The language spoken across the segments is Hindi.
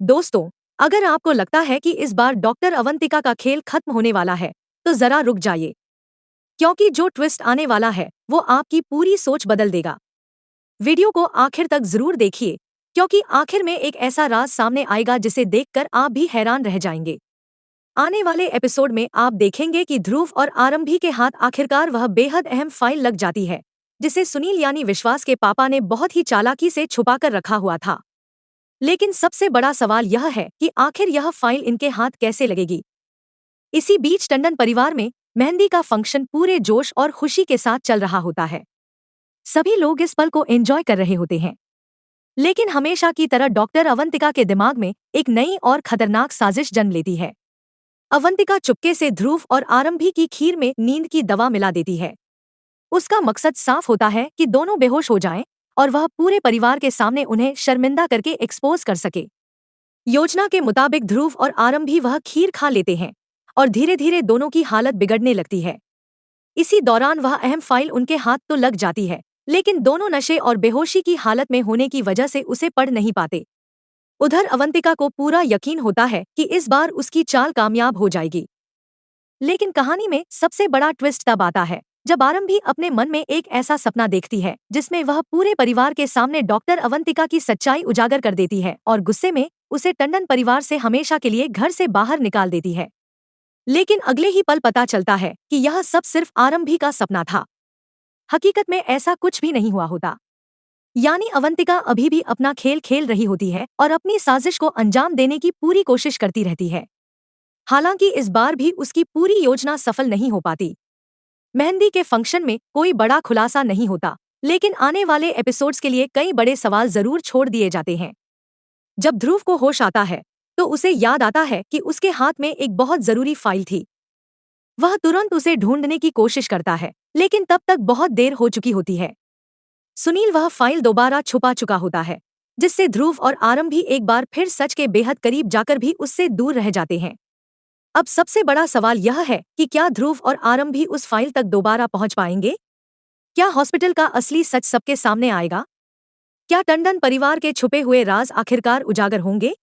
दोस्तों, अगर आपको लगता है कि इस बार डॉक्टर अवंतिका का खेल खत्म होने वाला है, तो जरा रुक जाइए, क्योंकि जो ट्विस्ट आने वाला है वो आपकी पूरी सोच बदल देगा। वीडियो को आखिर तक जरूर देखिए, क्योंकि आखिर में एक ऐसा राज सामने आएगा जिसे देखकर आप भी हैरान रह जाएंगे। आने वाले एपिसोड में आप देखेंगे कि ध्रुव और आरंभी के हाथ आखिरकार वह बेहद अहम फाइल लग जाती है, जिसे सुनील यानी विश्वास के पापा ने बहुत ही चालाकी से छुपाकर रखा हुआ था। लेकिन सबसे बड़ा सवाल यह है कि आखिर यह फाइल इनके हाथ कैसे लगेगी। इसी बीच टंडन परिवार में मेहंदी का फंक्शन पूरे जोश और खुशी के साथ चल रहा होता है। सभी लोग इस पल को एंजॉय कर रहे होते हैं, लेकिन हमेशा की तरह डॉक्टर अवंतिका के दिमाग में एक नई और खतरनाक साजिश जन्म लेती है। अवंतिका चुपके से ध्रुव और आरंभी की खीर में नींद की दवा मिला देती है। उसका मकसद साफ होता है कि दोनों बेहोश हो जाएं और वह पूरे परिवार के सामने उन्हें शर्मिंदा करके एक्सपोज कर सके। योजना के मुताबिक ध्रुव और आरंभी वह खीर खा लेते हैं और धीरे धीरे दोनों की हालत बिगड़ने लगती है। इसी दौरान वह अहम फाइल उनके हाथ तो लग जाती है, लेकिन दोनों नशे और बेहोशी की हालत में होने की वजह से उसे पढ़ नहीं पाते। उधर अवंतिका को पूरा यकीन होता है कि इस बार उसकी चाल कामयाब हो जाएगी। लेकिन कहानी में सबसे बड़ा ट्विस्ट तब आता है जब आरंभी अपने मन में एक ऐसा सपना देखती है जिसमें वह पूरे परिवार के सामने डॉक्टर अवंतिका की सच्चाई उजागर कर देती है और गुस्से में उसे टंडन परिवार से हमेशा के लिए घर से बाहर निकाल देती है। लेकिन अगले ही पल पता चलता है कि यह सब सिर्फ आरंभी का सपना था। हकीकत में ऐसा कुछ भी नहीं हुआ होता। यानी अवंतिका अभी भी अपना खेल खेल रही होती है और अपनी साजिश को अंजाम देने की पूरी कोशिश करती रहती है। हालांकि इस बार भी उसकी पूरी योजना सफल नहीं हो पाती। मेहंदी के फंक्शन में कोई बड़ा खुलासा नहीं होता, लेकिन आने वाले एपिसोड्स के लिए कई बड़े सवाल जरूर छोड़ दिए जाते हैं। जब ध्रुव को होश आता है तो उसे याद आता है कि उसके हाथ में एक बहुत जरूरी फाइल थी। वह तुरंत उसे ढूंढने की कोशिश करता है, लेकिन तब तक बहुत देर हो चुकी होती है। सुनील वह फाइल दोबारा छुपा चुका होता है, जिससे ध्रुव और आरंभी एक बार फिर सच के बेहद करीब जाकर भी उससे दूर रह जाते हैं। अब सबसे बड़ा सवाल यह है कि क्या ध्रुव और आरंभी उस फाइल तक दोबारा पहुंच पाएंगे? क्या हॉस्पिटल का असली सच सबके सामने आएगा? क्या टंडन परिवार के छुपे हुए राज आखिरकार उजागर होंगे,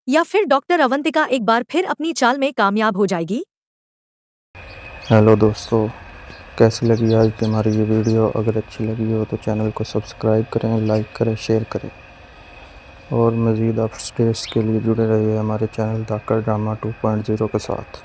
या फिर डॉक्टर अवंतिका एक बार फिर अपनी चाल में कामयाब हो जाएगी? हेलो दोस्तों, कैसी लगी आज की हमारी ये वीडियो? अगर अच्छी लगी हो तो चैनल को सब्सक्राइब करें, लाइक करें, शेयर करें और मज़ीद अपडेट्स के लिए जुड़े रहिए हमारे चैनल धाकड़ ड्रामा 2.0 के साथ।